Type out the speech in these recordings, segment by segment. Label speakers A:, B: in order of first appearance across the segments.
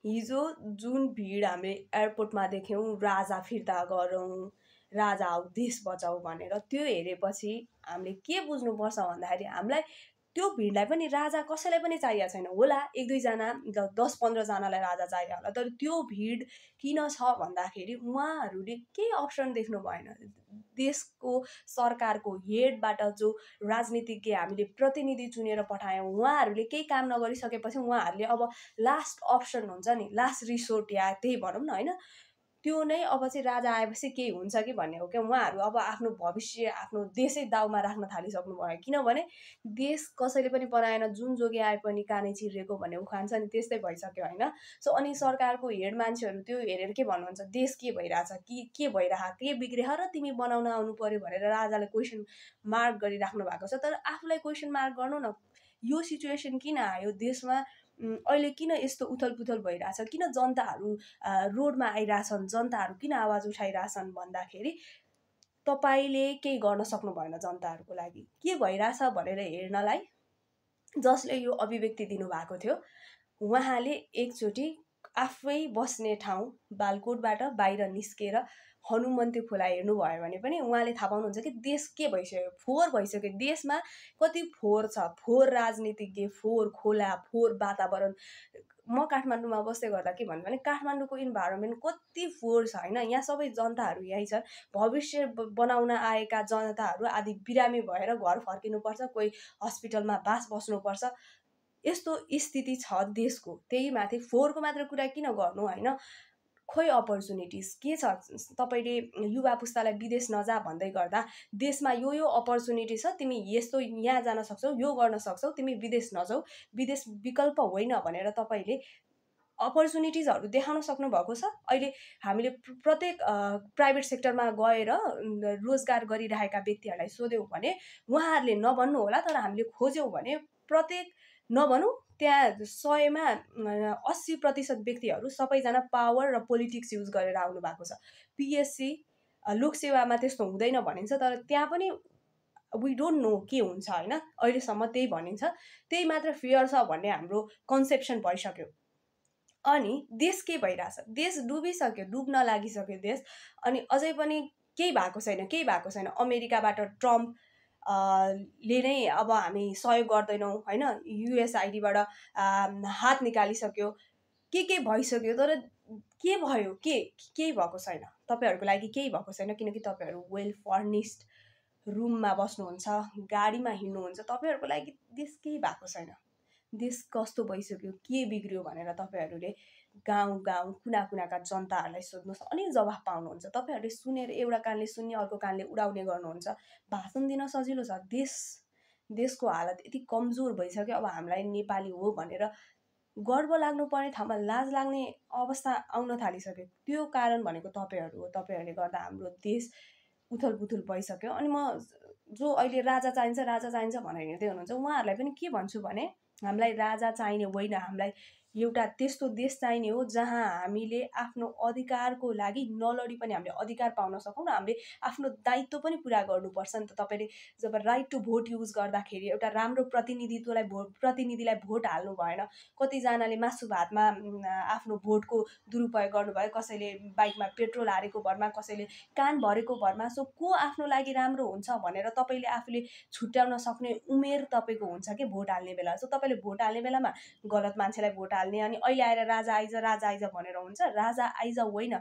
A: हिजो जुन भिड हामीले एयरपोर्टमा देख्यौँ, राजा फिर्ता गरौँ, राजा आऊ देश बचाऊ भनेर, त्यो हेरेपछि हामीले के बुझ्नुपर्छ भन्दाखेरि हामीलाई त्यो भिडलाई पनि राजा कसैलाई पनि चाहिएको छैन होला, 1-2जना 10-15जनालाई राजा चाहिएको होला, तर त्यो भिड किन छ भन्दाखेरि उहाँहरूले केही अप्सन देख्नु भएन। देशको सरकारको हेडबाट जो राजनीतिज्ञ हामीले प्रतिनिधि चुनेर पठायौँ, उहाँहरूले केही काम नगरिसकेपछि उहाँहरूले अब लास्ट अप्सन हुन्छ नि, लास्ट रिसोर्ट या त्यही भनौँ न होइन, त्यो नै अब चाहिँ राजा आएपछि केही हुन्छ कि भन्ने हो क्या। उहाँहरू अब आफ्नो भविष्य, आफ्नो देशै दाउमा राख्न थालिसक्नु भयो, किनभने देश कसैले पनि बनाएन, जुन जोगी आए पनि कानै चिरेको भन्ने उखान छ नि, त्यस्तै भइसक्यो होइन। सो अनि सरकारको हेड मान्छेहरू त्यो हेरेर के भन्नुहुन्छ, देश के भइरहेछ, के भइरहेको, के बिग्रियो र तिमी बनाउन आउनु पर्यो भनेर राजाले क्वेसन मार्क गरिराख्नु भएको छ। तर आफूलाई क्वेसन मार्क गर्नु न, यो सिचुएसन किन आयो देशमा, अहिले किन यस्तो उथलपुथल भइरहेछ, किन जनताहरू रोडमा आइरहेछन्, जनताहरू किन आवाज उठाइरहेछन् भन्दाखेरि तपाईँले केही गर्न सक्नु भएन जनताहरूको लागि। के भइरहेछ भनेर हेर्नलाई जसले यो अभिव्यक्ति दिनुभएको थियो, उहाँले एकचोटि आफै बस्ने ठाउँ बालकोटबाट बाहिर निस्केर हनुमन्ती खोला हेर्नुभयो भने पनि उहाँले थाहा पाउनुहुन्छ कि देश के भइसक्यो, फोहोर भइसक्यो। देशमा कति फोहोर छ, फोहोर राजनीतिज्ञ, फोहोर खोला, फोहोर वातावरण। म काठमाडौँमा बस्दै गर्दा के भन्नु भने काठमाडौँको इन्भाइरोमेन्ट कति फोहोर छ होइन। यहाँ सबै जनताहरू यहीँ छ, भविष्य बनाउन आएका जनताहरू आदि बिरामी भएर घर फर्किनुपर्छ, कोही हस्पिटलमा बास बस्नुपर्छ, यस्तो स्थिति छ देशको। त्यही माथि फोहोरको मात्र कुरा किन गर्नु होइन, खोइ अपर्च्युनिटिज के छ। तपाईँले युवा पुस्तालाई विदेश नजा भन्दै गर्दा देशमा यो अपर्च्युनिटी छ, तिमी यस्तो यहाँ जान सक्छौ, यो गर्न सक्छौ, तिमी विदेश नजाऊ, विदेश विकल्प होइन भनेर तपाईँले अपर्च्युनिटिजहरू देखाउन सक्नुभएको छ। अहिले हामीले प्रत्येक प्राइभेट सेक्टरमा गएर रोजगार गरिरहेका व्यक्तिहरूलाई सोध्यौँ भने उहाँहरूले नभन्नु होला, तर हामीले खोज्यौँ भने प्रत्येक नभनौँ त्यहाँ 100मा 80% व्यक्तिहरू सबैजना पावर र पोलिटिक्स युज गरेर आउनु भएको छ। पिएससी लोकसेवामा त्यस्तो हुँदैन भनिन्छ, तर त्यहाँ पनि वी डोन्ट नो के हुन्छ होइन, अहिलेसम्म त्यही भनिन्छ। त्यही मात्र फेयर छ भन्ने हाम्रो कन्सेप्सन भइसक्यो। अनि देश के भइरहेछ, देश डुबिसक्यो, डुब्न लागिसक्यो देश। अनि अझै पनि केही भएको छैन। अमेरिकाबाट ट्रम्प ले नै अब हामी सहयोग गर्दैनौँ होइन, युएसआइडीबाट हात निकालिसक्यो, के भइसक्यो, तर के भयो, केही भएको छैन। तपाईँहरूको लागि केही भएको छैन, किनकि तपाईँहरू वेल फर्निस्ड रुममा बस्नुहुन्छ, गाडीमा हिँड्नुहुन्छ। तपाईँहरूको लागि देश केही भएको छैन। देश कस्तो भइसक्यो, के बिग्रियो भनेर तपाईँहरूले गाउँ कुनाका जनताहरूलाई सोध्नुहोस्, अनि जवाफ पाउनुहुन्छ। तपाईँहरूले सुनेर एउटा कानले सुन्ने, अर्को कानले उडाउने गर्नुहुन्छ। भाषण दिन सजिलो छ, देशको हालत यति कमजोर भइसक्यो। अब हामीलाई नेपाली हो भनेर गर्व लाग्नुपर्ने ठाउँमा लाज लाग्ने अवस्था आउन थालिसक्यो। त्यो कारण भनेको तपाईँहरू हो, तपाईँहरूले गर्दा हाम्रो देश उथलपुथल भइसक्यो। अनि म जो अहिले राजा चाहिन्छ भनेर हिँड्दै हुनुहुन्छ उहाँहरूलाई पनि के भन्छु भने हामीलाई राजा चाहिने होइन, हामीलाई एउटा त्यस्तो देश चाहिने हो जहाँ हामीले आफ्नो अधिकारको लागि नलडी पनि हामीले अधिकार पाउन सकौँ र हामीले आफ्नो दायित्व पनि पुरा गर्नुपर्छ नि त। तपाईँले जब राइट टु भोट युज गर्दाखेरि एउटा राम्रो प्रतिनिधिलाई भोट हाल्नु भएन। कतिजनाले मासु भातमा आफ्नो भोटको दुरुपयोग गर्नुभयो, कसैले बाइकमा पेट्रोल हालेको भरमा, कसैले कान भरेको भरमा। सो को आफ्नो लागि राम्रो हुन्छ भनेर तपाईँले आफूले छुट्याउन सक्ने उमेर तपाईँको हुन्छ कि भोट हाल्ने बेला। सो तपाईँले भोट हाल्ने बेलामा गलत मान्छेलाई भोट हाल्ने, अनि अहिले आएर राजा आइज भनेर हुन्छ। राजा आइज होइन,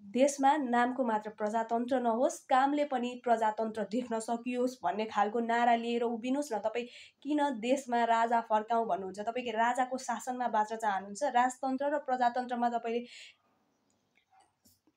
A: देशमा नामको मात्र प्रजातन्त्र नहोस्, कामले पनि प्रजातन्त्र देख्न सकियोस् भन्ने खालको नारा लिएर उभिनुहोस् न। तपाईँ किन देशमा राजा फर्काउँ भन्नुहुन्छ? तपाईँ राजाको शासनमा बाँच्न चाहनुहुन्छ? राजतन्त्र र प्रजातन्त्रमा तपाईँले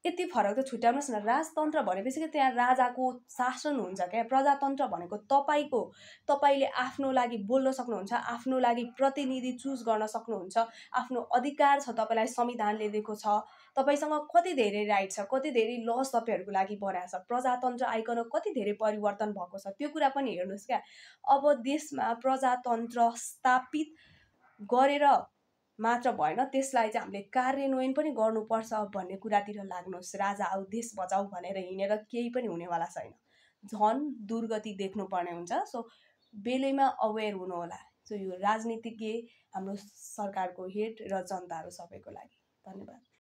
A: यति फरक त छुट्याउनुहोस् न। राजतन्त्र भनेपछि कि त्यहाँ राजाको शासन हुन्छ क्या। प्रजातन्त्र भनेको तपाईँले आफ्नो लागि बोल्न सक्नुहुन्छ, आफ्नो लागि प्रतिनिधि चुज गर्न सक्नुहुन्छ, आफ्नो अधिकार छ, तपाईँलाई संविधानले दिएको छ, तपाईँसँग कति धेरै राइट छ, कति धेरै लस तपाईँहरूको लागि बनाएको छ। प्रजातन्त्र आइकन कति धेरै परिवर्तन भएको छ, त्यो कुरा पनि हेर्नुहोस् क्या। अब देशमा प्रजातन्त्र स्थापित गरेर मात्र भएन, त्यसलाई चाहिँ हामीले कार्यान्वयन पनि गर्नुपर्छ भन्ने कुरातिर लाग्नुहोस्। राजा आऊ देश बचाऊ भनेर हिँडेर केही पनि हुनेवाला छैन, झन् दुर्गति देख्नुपर्ने हुन्छ। सो बेलैमा अवेर हुनु होला। सो यो राजनीतिज्ञ, हाम्रो सरकारको हेड र जनताहरू सबैको लागि धन्यवाद।